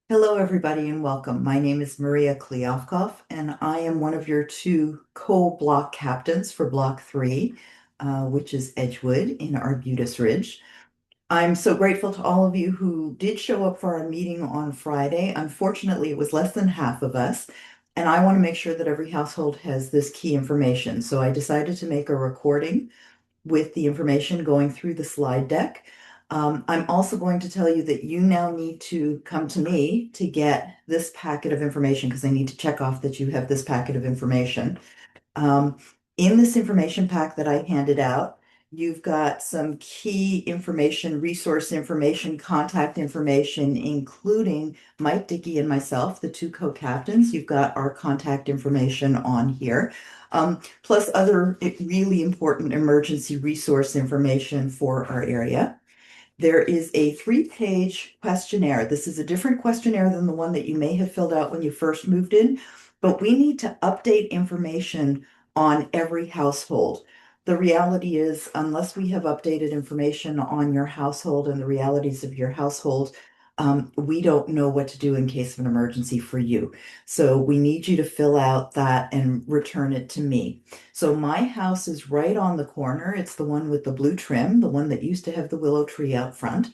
Hello, everybody, and welcome. My name is Maria Kliavkov, and I am one of your two co-block captains for Block 3, which is Edgewood in Arbutus Ridge. I'm so grateful to all of you who did show up for our meeting on Friday. Unfortunately, it was less than half of us, and I want to make sure that every household has this key information. So I decided to make a recording with the information going through the slide deck. I'm also going to tell you that you now need to come to me to get this packet of information because I need to check off that you have this packet of information. Um, in this information pack that I handed out, you've got some key information, resource information, contact information, including Mike Dickey and myself, the two co-captains. You've got our contact information on here, plus other really important emergency resource information for our area. There is a 3-page questionnaire. This is a different questionnaire than the one that you may have filled out when you first moved in, but we need to update information on every household. The reality is, unless we have updated information on your household and the realities of your household, we don't know what to do in case of an emergency for you. So we need you to fill out that and return it to me. So my house is right on the corner. It's the one with the blue trim, the one that used to have the willow tree out front.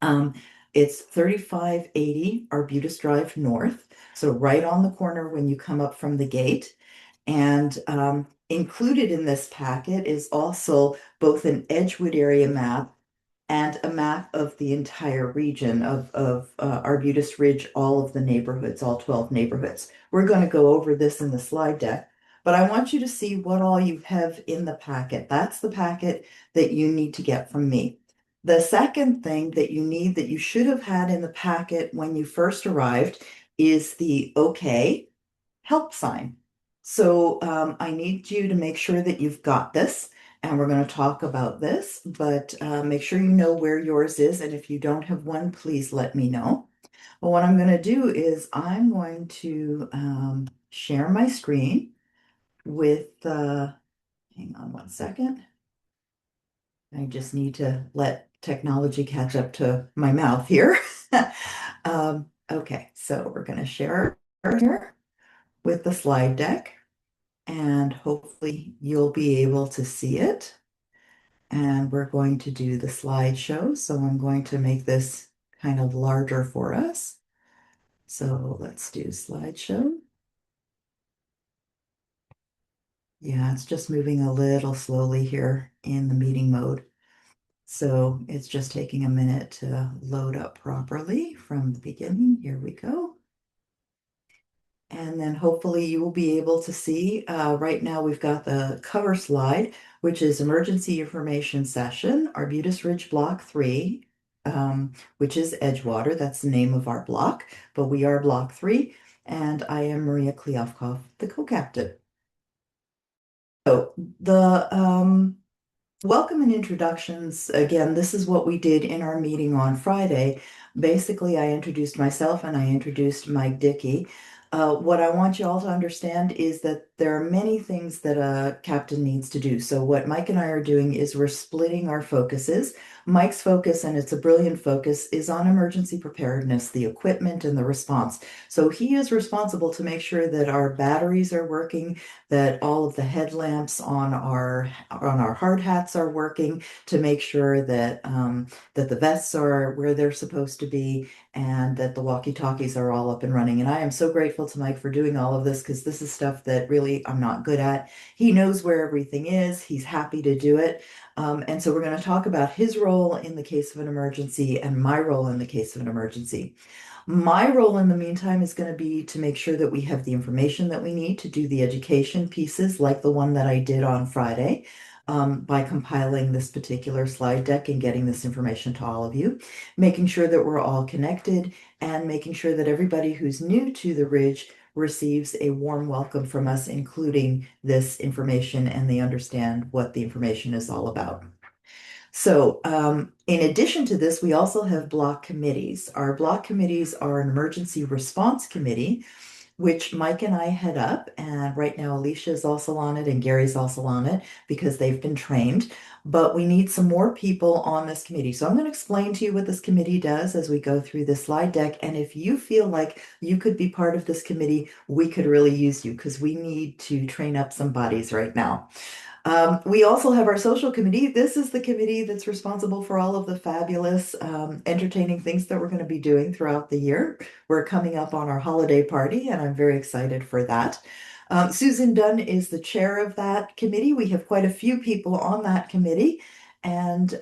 Um, it's 3580 Arbutus Drive North. So right on the corner when you come up from the gate. And included in this packet is also both an Edgewood area map and a map of the entire region of Arbutus Ridge, all of the neighborhoods, all 12 neighborhoods. We're going to go over this in the slide deck, but I want you to see what all you have in the packet. That's the packet that you need to get from me. The second thing that you need that you should have had in the packet when you first arrived is the OK help sign. So I need you to make sure that you've got this, and we're going to talk about this, but make sure you know where yours is. And if you don't have one, please let me know. But what I'm going to do is I'm going to share my screen with, hang on one second. I just need to let technology catch up to my mouth here. Okay, so we're going to share here with the slide deck, and hopefully you'll be able to see it. And we're going to do the slideshow. So I'm going to make this kind of larger for us. So let's do slideshow. Yeah, it's just moving a little slowly here in the meeting mode. So it's just taking a minute to load up properly from the beginning. Here we go. And then hopefully you will be able to see, right now we've got the cover slide, which is Emergency Information Session, Arbutus Ridge Block 3, which is Edgewater. That's the name of our block, but we are Block 3, and I am Maria Kliavkov, the co-captain. So the welcome and introductions. Again, this is what we did in our meeting on Friday. Basically, I introduced myself and I introduced Mike Dickey. What I want you all to understand is that there are many things that a captain needs to do. So what Mike and I are doing is we're splitting our focuses. Mike's focus, and it's a brilliant focus, is on emergency preparedness, the equipment and the response. So he is responsible to make sure that our batteries are working, that all of the headlamps on our hard hats are working, to make sure that that the vests are where they're supposed to be, and that the walkie-talkies are all up and running. And I am so grateful to Mike for doing all of this because this is stuff that really I'm not good at. He knows where everything is. He's happy to do it. And so we're going to talk about his role in the case of an emergency and my role in the case of an emergency. My role in the meantime is going to be to make sure that we have the information that we need to do the education pieces like the one that I did on Friday, by compiling this particular slide deck and getting this information to all of you, making sure that we're all connected and making sure that everybody who's new to the Ridge receives a warm welcome from us, including this information, and they understand what the information is all about. So, in addition to this, we also have block committees. Our block committees are an emergency response committee. which Mike and I head up. And right now, Alicia is also on it and Gary's also on it because they've been trained. But we need some more people on this committee. So I'm going to explain to you what this committee does as we go through the slide deck. And if you feel like you could be part of this committee, we could really use you because we need to train up some bodies right now. We also have our social committee. This is the committee that's responsible for all of the fabulous, entertaining things that we're going to be doing throughout the year. We're coming up on our holiday party, and I'm very excited for that. Susan Dunn is the chair of that committee. We have quite a few people on that committee, and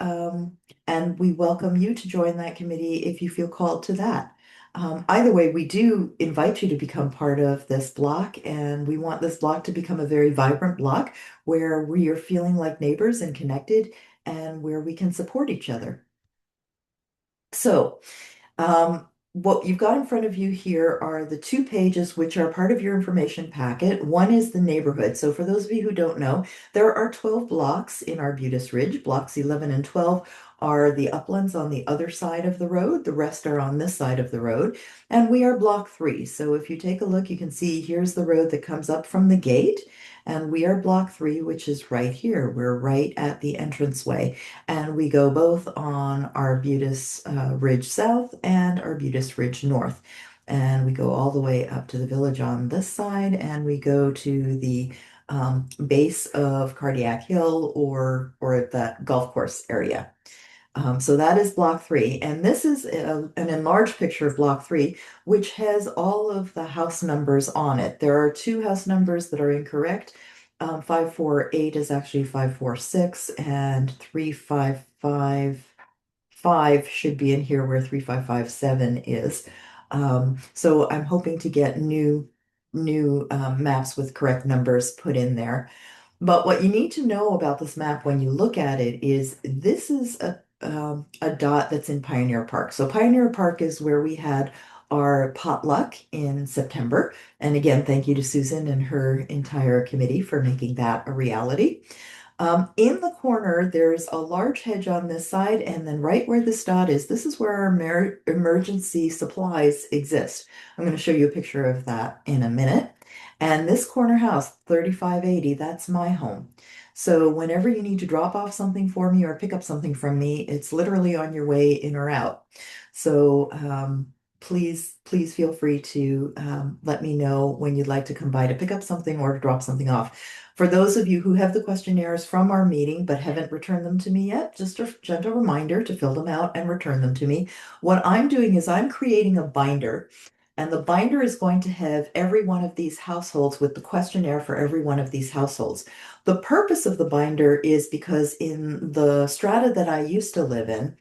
we welcome you to join that committee if you feel called to that. Either way, we do invite you to become part of this block, and we want this block to become a very vibrant block where we are feeling like neighbors and connected and where we can support each other. So, what you've got in front of you here are the two pages which are part of your information packet. One is the neighborhood. So for those of you who don't know, there are 12 blocks in Arbutus Ridge. Blocks 11 and 12 are the uplands on the other side of the road. The rest are on this side of the road. And we are block 3. So if you take a look, you can see here's the road that comes up from the gate. And we are block 3, which is right here. We're right at the entranceway. And we go both on Arbutus Ridge South and Arbutus Ridge North. And we go all the way up to the village on this side, and we go to the base of Cardiac Hill or that golf course area. So that is block 3. And this is an enlarged picture of block 3, which has all of the house numbers on it. There are 2 house numbers that are incorrect. 548 is actually 546, and 3555 should be in here where 3557 is. So I'm hoping to get new maps with correct numbers put in there. But what you need to know about this map when you look at it is this is a dot that's in Pioneer Park. So Pioneer Park is where we had our potluck in September. And again, thank you to Susan and her entire committee for making that a reality. In the corner, there's a large hedge on this side, and then right where this dot is, this is where our emergency supplies exist. I'm going to show you a picture of that in a minute. And this corner house, 3580, that's my home. So whenever you need to drop off something for me or pick up something from me, it's literally on your way in or out. So please feel free to let me know when you'd like to come by to pick up something or to drop something off. For those of you who have the questionnaires from our meeting but haven't returned them to me yet, just a gentle reminder to fill them out and return them to me. What I'm doing is I'm creating a binder, and the binder is going to have every one of these households with the questionnaire for every one of these households. The purpose of the binder is because in the strata that I used to live in,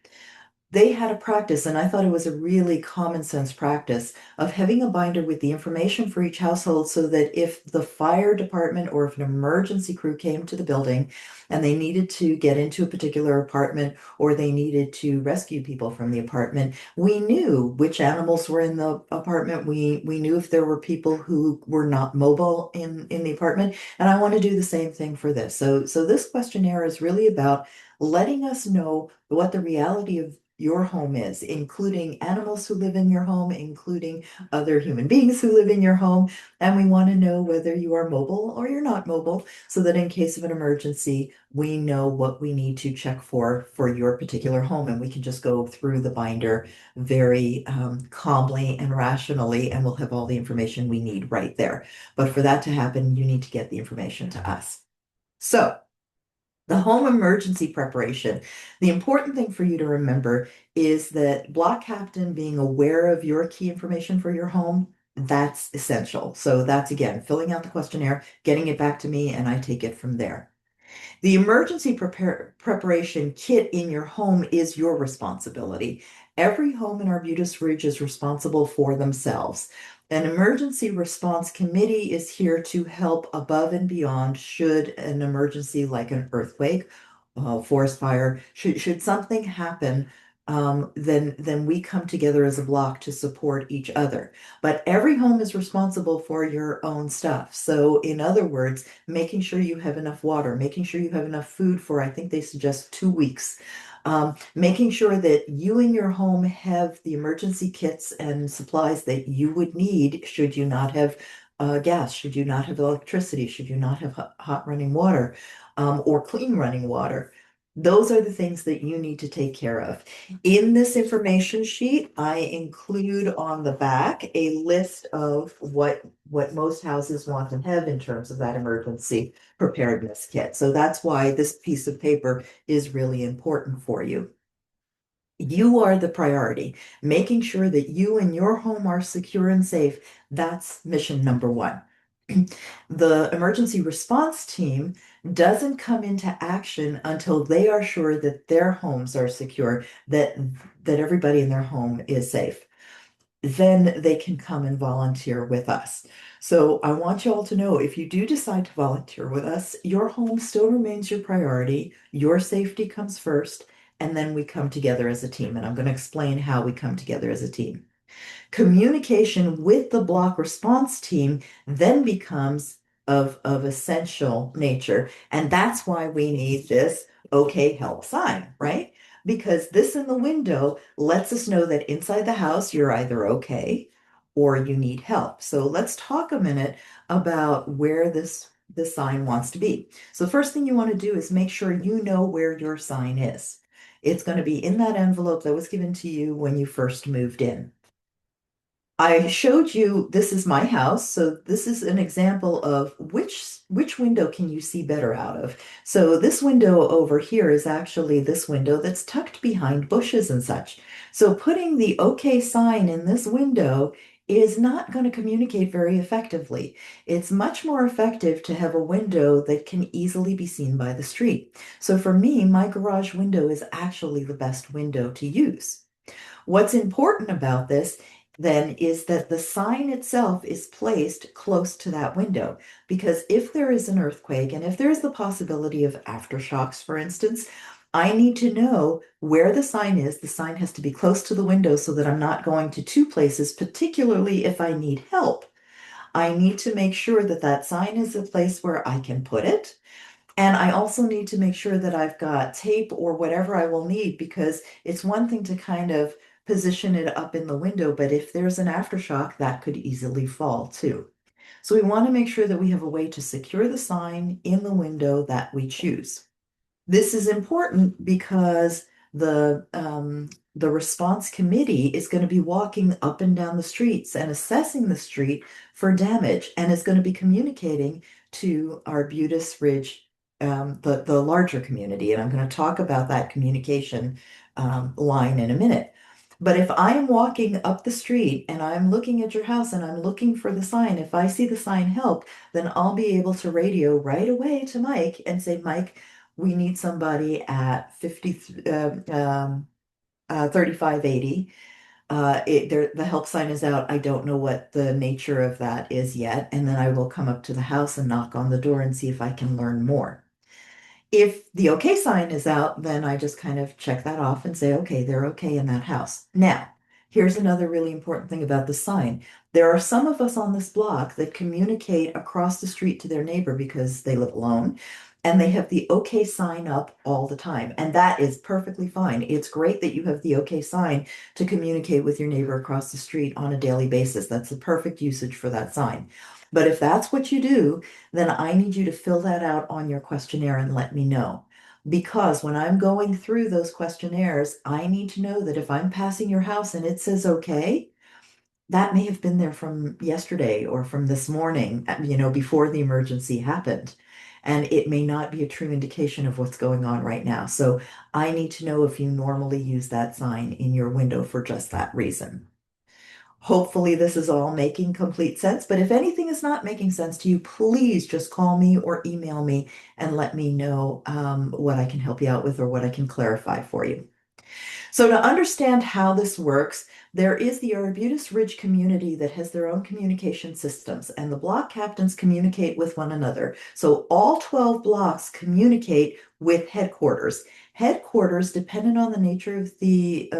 they had a practice, and I thought it was a really common sense practice of having a binder with the information for each household so that if the fire department or if an emergency crew came to the building and they needed to get into a particular apartment or they needed to rescue people from the apartment, we knew which animals were in the apartment. We knew if there were people who were not mobile in the apartment. And I want to do the same thing for this. So this questionnaire is really about letting us know what the reality of your home is, including animals who live in your home, including other human beings who live in your home. And we want to know whether you are mobile or you're not mobile, so that in case of an emergency, we know what we need to check for your particular home. And we can just go through the binder very calmly and rationally, and we'll have all the information we need right there. But for that to happen, you need to get the information to us. So, the home emergency preparation. The important thing for you to remember is that block captain being aware of your key information for your home, that's essential. So that's again, filling out the questionnaire, getting it back to me, and I take it from there. The emergency preparation kit in your home is your responsibility. Every home in Arbutus Ridge is responsible for themselves. An emergency response committee is here to help above and beyond should an emergency like an earthquake, forest fire, should something happen, then we come together as a block to support each other. But every home is responsible for your own stuff. So in other words, making sure you have enough water, making sure you have enough food for, I think they suggest 2 weeks. Making sure that you and your home have the emergency kits and supplies that you would need should you not have gas, should you not have electricity, should you not have hot running water, or clean running water. Those are the things that you need to take care of. In this information sheet, I include on the back a list of what most houses want to have in terms of that emergency preparedness kit. So that's why this piece of paper is really important for you. You are the priority. Making sure that you and your home are secure and safe, that's mission number one. The emergency response team doesn't come into action until they are sure that their homes are secure, that everybody in their home is safe. Then they can come and volunteer with us. So I want you all to know, if you do decide to volunteer with us, your home still remains your priority. Your safety comes first, and then we come together as a team. And I'm going to explain how we come together as a team. Communication with the block response team then becomes of essential nature. And that's why we need this okay help sign, right? Because this in the window lets us know that inside the house you're either okay or you need help. So let's talk a minute about where this sign wants to be. So the first thing you want to do is make sure you know where your sign is. It's going to be in that envelope that was given to you when you first moved in. I showed you this is my house, so this is an example of which window can you see better out of. So this window over here is actually this window that's tucked behind bushes and such. So putting the OK sign in this window is not going to communicate very effectively. It's much more effective to have a window that can easily be seen by the street. So for me, my garage window is actually the best window to use. What's important about this then is that the sign itself is placed close to that window, because if there is an earthquake and if there's the possibility of aftershocks, for instance, I need to know where the sign is. The sign has to be close to the window so that I'm not going to two places, particularly if I need help. I need to make sure that that sign is a place where I can put it. And I also need to make sure that I've got tape or whatever I will need, because it's one thing to kind of position it up in the window, but if there's an aftershock, that could easily fall too. So we want to make sure that we have a way to secure the sign in the window that we choose. This is important because the response committee is going to be walking up and down the streets and assessing the street for damage, and is going to be communicating to Arbutus Ridge, the larger community. And I'm going to talk about that communication line in a minute. But if I am walking up the street and I'm looking at your house and I'm looking for the sign, if I see the sign help, then I'll be able to radio right away to Mike and say, Mike, we need somebody at 3580. The help sign is out. I don't know what the nature of that is yet. And then I will come up to the house and knock on the door and see if I can learn more. If the okay sign is out, then I just kind of check that off and say, okay, they're okay in that house. Now, here's another really important thing about the sign. There are some of us on this block that communicate across the street to their neighbor because they live alone, and they have the okay sign up all the time. And that is perfectly fine. It's great that you have the okay sign to communicate with your neighbor across the street on a daily basis. That's the perfect usage for that sign. But if that's what you do, then I need you to fill that out on your questionnaire and let me know. Because when I'm going through those questionnaires, I need to know that if I'm passing your house and it says okay, that may have been there from yesterday or from this morning, before the emergency happened. And it may not be a true indication of what's going on right now. So I need to know if you normally use that sign in your window for just that reason. Hopefully, this is all making complete sense, but if anything is not making sense to you, please just call me or email me and let me know what I can help you out with or what I can clarify for you. So to understand how this works, there is the Arbutus Ridge community that has their own communication systems, and the block captains communicate with one another. So all 12 blocks communicate with headquarters. Headquarters, depending on the nature of the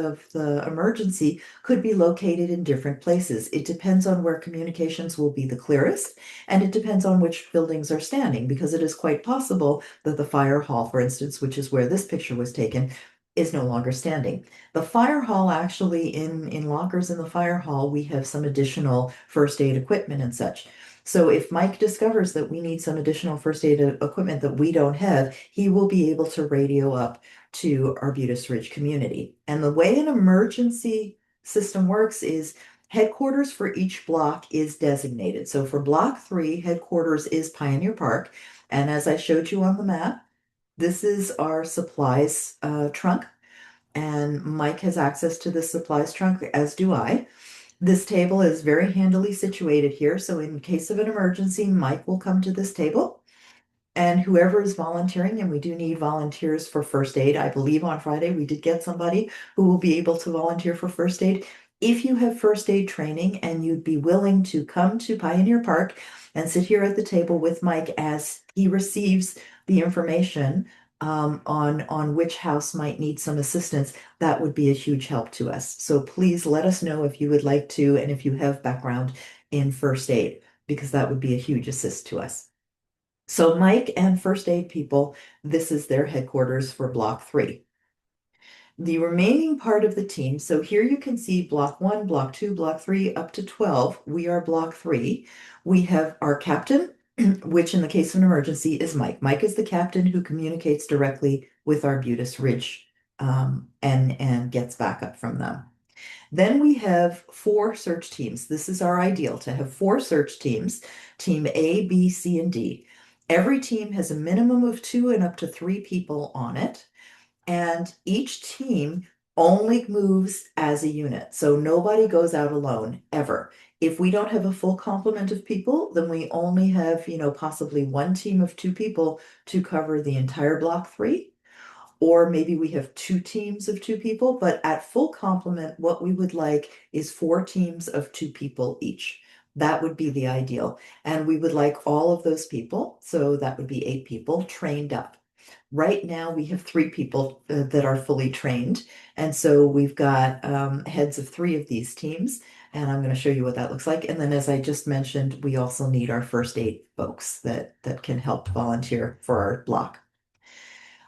emergency, could be located in different places. It depends on where communications will be the clearest, and it depends on which buildings are standing, because it is quite possible that the fire hall, for instance, which is where this picture was taken, is no longer standing. The fire hall actually in lockers in the fire hall, we have some additional first aid equipment and such. So if Mike discovers that we need some additional first aid equipment that we don't have, he will be able to radio up to Arbutus Ridge community. And the way an emergency system works is headquarters for each block is designated. So for block 3, headquarters is Pioneer Park. And as I showed you on the map, this is our supplies trunk, and Mike has access to the supplies trunk, as do I. This table is very handily situated here, so in case of an emergency, Mike will come to this table. And whoever is volunteering, and we do need volunteers for first aid. I believe on Friday we did get somebody who will be able to volunteer for first aid. If you have first aid training and you'd be willing to come to Pioneer Park and sit here at the table with Mike as he receives the information on which house might need some assistance, that would be a huge help to us. So please let us know if you would like to and if you have background in first aid, because that would be a huge assist to us. So Mike and first aid people, this is their headquarters for block 3. The remaining part of the team, so here you can see block 1, block 2, block 3, up to 12. We are block 3. We have our captain, which in the case of an emergency is Mike. Mike is the captain who communicates directly with Arbutus Ridge and gets backup from them. Then we have 4 search teams. This is our ideal, to have 4 search teams, team A, B, C, and D. Every team has a minimum of 2 and up to 3 people on it. And each team only moves as a unit. So nobody goes out alone ever. If we don't have a full complement of people, then we only have, possibly one team of 2 people to cover the entire block 3. Or maybe we have 2 teams of 2 people, but at full complement, what we would like is 4 teams of 2 people each. That would be the ideal. And we would like all of those people, so that would be 8 people, trained up. Right now, we have 3 people that are fully trained. And so we've got heads of 3 of these teams. And I'm going to show you what that looks like. And then, as I just mentioned, we also need our first aid folks that can help volunteer for our block.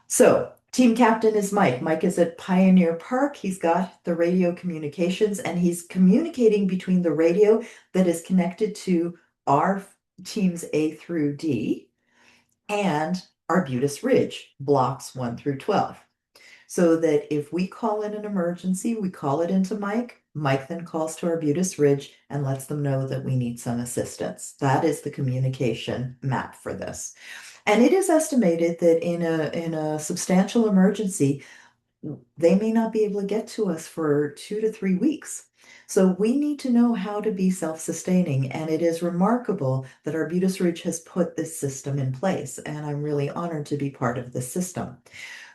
So, team captain is Mike. Mike is at Pioneer Park. He's got the radio communications and he's communicating between the radio that is connected to our teams A through D and Arbutus Ridge, blocks 1 through 12. So that if we call in an emergency, we call it into Mike. Mike then calls to Arbutus Ridge and lets them know that we need some assistance. That is the communication map for this. And it is estimated that in a substantial emergency, they may not be able to get to us for 2 to 3 weeks. So we need to know how to be self-sustaining. And it is remarkable that Arbutus Ridge has put this system in place. And I'm really honored to be part of this system.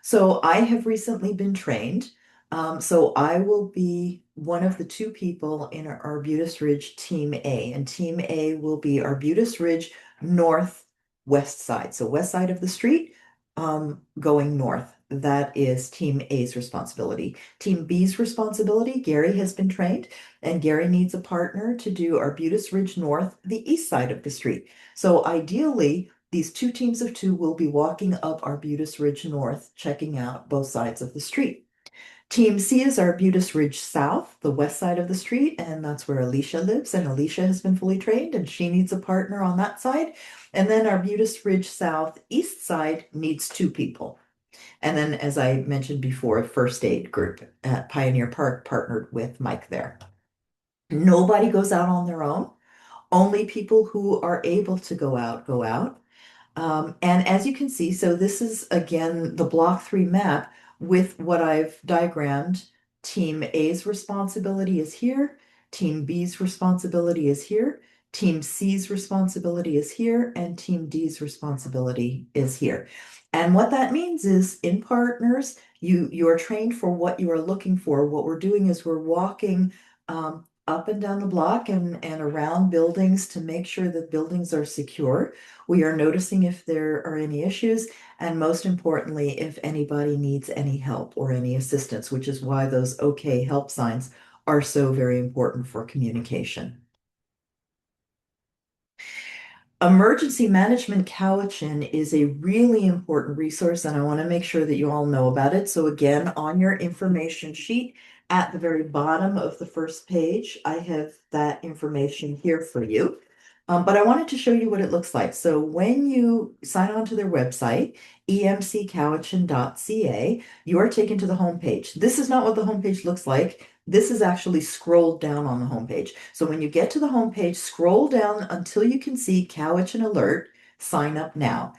So I have recently been trained. So I will be one of the 2 people in our Arbutus Ridge Team A. And Team A will be Arbutus Ridge northwest side. So west side of the street, going north. That is Team A's responsibility. Team B's responsibility, Gary has been trained, and Gary needs a partner to do Arbutus Ridge North, the east side of the street. So ideally, these 2 teams of 2 will be walking up Arbutus Ridge North, checking out both sides of the street. Team C is Arbutus Ridge South, the west side of the street, and that's where Alicia lives, and Alicia has been fully trained, and she needs a partner on that side. And then Arbutus Ridge South, east side needs 2 people. And then, as I mentioned before, a first aid group at Pioneer Park partnered with Mike there. Nobody goes out on their own. Only people who are able to go out go out. And as you can see, so this is again the block 3 map with what I've diagrammed. Team A's responsibility is here. Team B's responsibility is here. Team C's responsibility is here. And Team D's responsibility is here. And what that means is in partners, you are trained for what you are looking for. What we're doing is we're walking up and down the block and around buildings to make sure that buildings are secure. We are noticing if there are any issues, and most importantly, if anybody needs any help or any assistance, which is why those OK help signs are so very important for communication. Emergency Management Cowichan is a really important resource, and I want to make sure that you all know about it. So again, on your information sheet at the very bottom of the first page, I have that information here for you. But I wanted to show you what it looks like. So when you sign on to their website, emccowichan.ca, you are taken to the homepage. This is not what the homepage looks like. This is actually scrolled down on the homepage. So when you get to the homepage, scroll down until you can see Cowichan Alert, sign up now.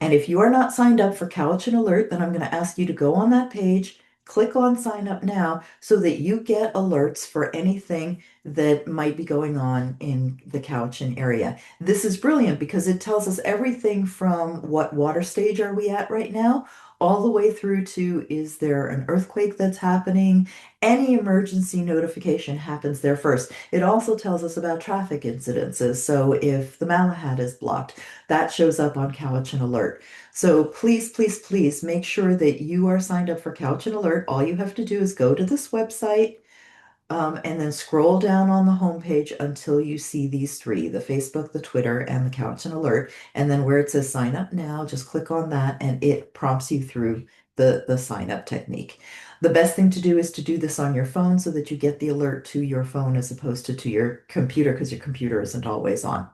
And if you are not signed up for Cowichan Alert, then I'm going to ask you to go on that page, click on sign up now so that you get alerts for anything that might be going on in the Cowichan area. This is brilliant because it tells us everything from what water stage are we at right now, all the way through to is there an earthquake that's happening? Any emergency notification happens there first. It also tells us about traffic incidences. So if the Malahat is blocked, that shows up on Cowichan Alert. So please, please, please make sure that you are signed up for Cowichan Alert. All you have to do is go to this website, and then scroll down on the homepage until you see these three, the Facebook, the Twitter, and the Couch and Alert. And then where it says sign up now, just click on that and it prompts you through the sign up technique. The best thing to do is to do this on your phone so that you get the alert to your phone as opposed to your computer because your computer isn't always on.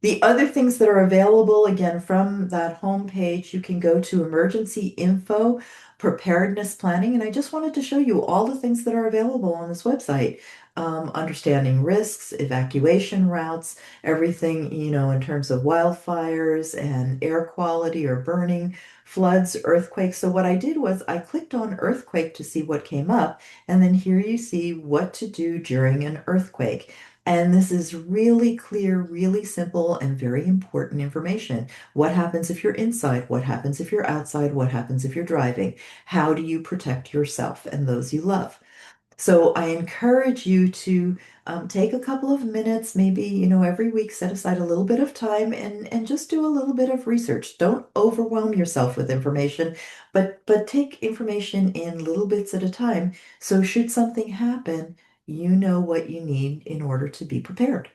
The other things that are available, again, from that home page, you can go to emergency info, preparedness planning, and I just wanted to show you all the things that are available on this website. Understanding risks, evacuation routes, everything, in terms of wildfires and air quality or burning, floods, earthquakes. So what I did was I clicked on earthquake to see what came up, and then here you see what to do during an earthquake. And this is really clear, really simple, and very important information. What happens if you're inside? What happens if you're outside? What happens if you're driving? How do you protect yourself and those you love? So I encourage you to take a couple of minutes, maybe, every week, set aside a little bit of time and just do a little bit of research. Don't overwhelm yourself with information, but take information in little bits at a time. So should something happen, you know what you need in order to be prepared.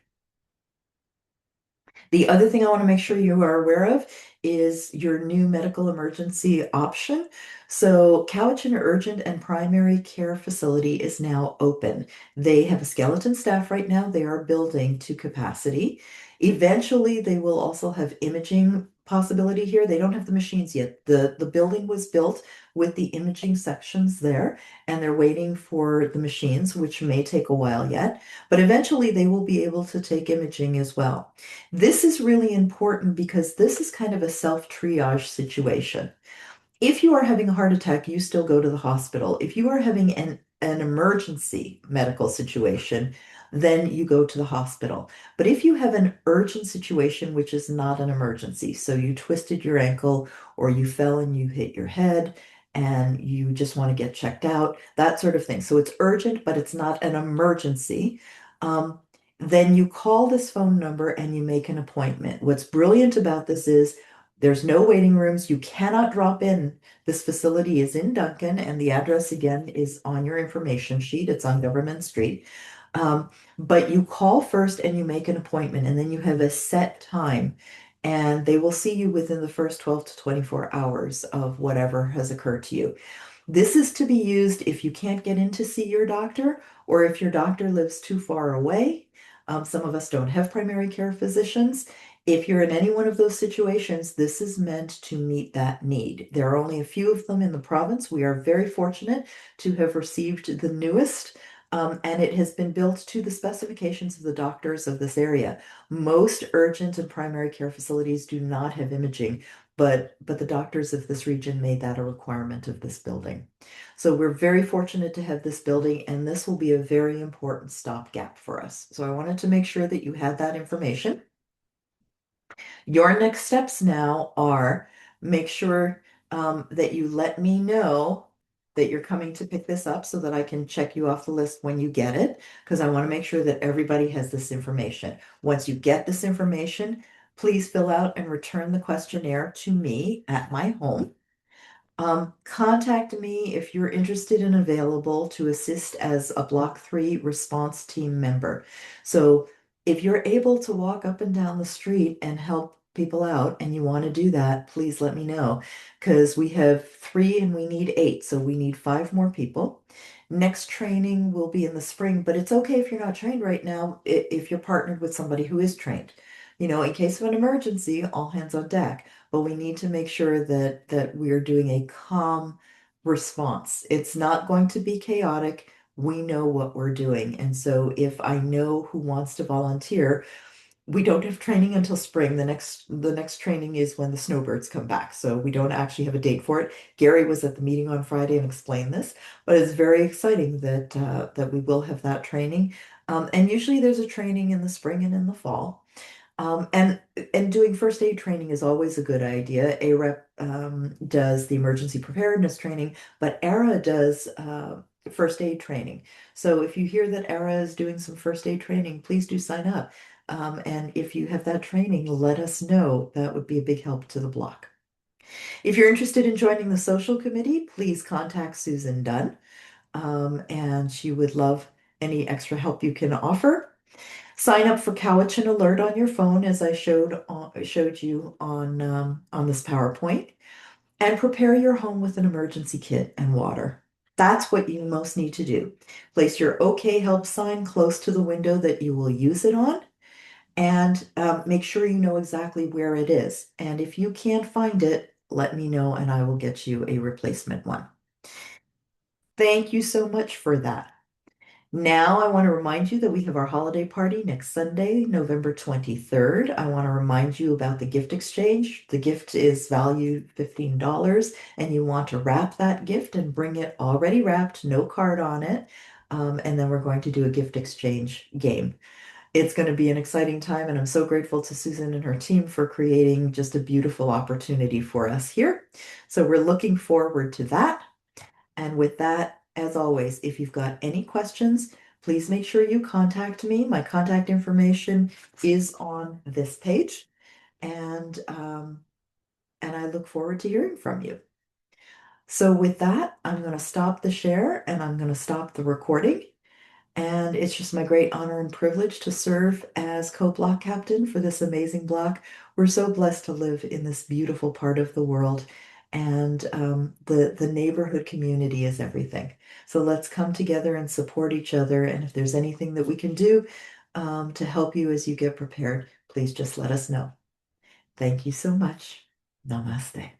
The other thing I want to make sure you are aware of is your new medical emergency option. So, Cowichan Urgent and Primary Care Facility is now open. They have a skeleton staff right now. They are building to capacity. Eventually, they will also have imaging possibility here. They don't have the machines yet. The building was built with the imaging sections there, and they're waiting for the machines, which may take a while yet. But eventually, they will be able to take imaging as well. This is really important because this is kind of a self-triage situation. If you are having a heart attack, you still go to the hospital. If you are having an emergency medical situation, then you go to the hospital. But if you have an urgent situation, which is not an emergency, so you twisted your ankle or you fell and you hit your head and you just want to get checked out, that sort of thing. So it's urgent, but it's not an emergency. Um, then you call this phone number and you make an appointment. What's brilliant about this is there's no waiting rooms. You cannot drop in. This facility is in Duncan, and the address again is on your information sheet. It's on Government Street. But you call first and you make an appointment, and then you have a set time, and they will see you within the first 12 to 24 hours of whatever has occurred to you. This is to be used if you can't get in to see your doctor or if your doctor lives too far away. Some of us don't have primary care physicians. If you're in any one of those situations, this is meant to meet that need. There are only a few of them in the province. We are very fortunate to have received the newest, and it has been built to the specifications of the doctors of this area. Most urgent and primary care facilities do not have imaging, but the doctors of this region made that a requirement of this building. So we're very fortunate to have this building, and this will be a very important stopgap for us. So I wanted to make sure that you had that information. Your next steps now are make sure that you let me know that you're coming to pick this up so that I can check you off the list when you get it, because I want to make sure that everybody has this information. Once you get this information, please fill out and return the questionnaire to me at my home. Contact me if you're interested and available to assist as a Block 3 response team member. So If you're able to walk up and down the street and help people out and you want to do that, please let me know because we have three and we need eight, so we need five more people. Next training will be in the spring, but it's okay if you're not trained right now, if you're partnered with somebody who is trained. In case of an emergency, all hands on deck. But we need to make sure that we are doing a calm response. It's not going to be chaotic. We know what we're doing. And so if I know who wants to volunteer, we don't have training until spring. The next training is when the snowbirds come back. So we don't actually have a date for it. Gary was at the meeting on Friday and explained this, but it's very exciting that we will have that training. And usually there's a training in the spring and in the fall. And doing first aid training is always a good idea. AREP does the emergency preparedness training, but ERA does first aid training. So if you hear that ERA is doing some first aid training, please do sign up. And if you have that training, let us know. That would be a big help to the block. If you're interested in joining the social committee, please contact Susan Dunn, and she would love any extra help you can offer. Sign up for Cowichan Alert on your phone, as I showed you on this PowerPoint, and prepare your home with an emergency kit and water. That's what you most need to do. Place your OK Help sign close to the window that you will use it on, and make sure you know exactly where it is. And if you can't find it, let me know and I will get you a replacement one. Thank you so much for that. Now, I want to remind you that we have our holiday party next Sunday, November 23rd. I want to remind you about the gift exchange. The gift is valued $15, and you want to wrap that gift and bring it already wrapped, no card on it. And then we're going to do a gift exchange game. It's going to be an exciting time, and I'm so grateful to Susan and her team for creating just a beautiful opportunity for us here. So we're looking forward to that. And with that, as always, if you've got any questions, please make sure you contact me. My contact information is on this page, and I look forward to hearing from you. So with that, I'm going to stop the share and I'm going to stop the recording. And it's just my great honor and privilege to serve as co-block captain for this amazing block. We're so blessed to live in this beautiful part of the world, and the neighborhood community is everything. So let's come together and support each other. And if there's anything that we can do to help you as you get prepared, please just let us know. Thank you so much. Namaste.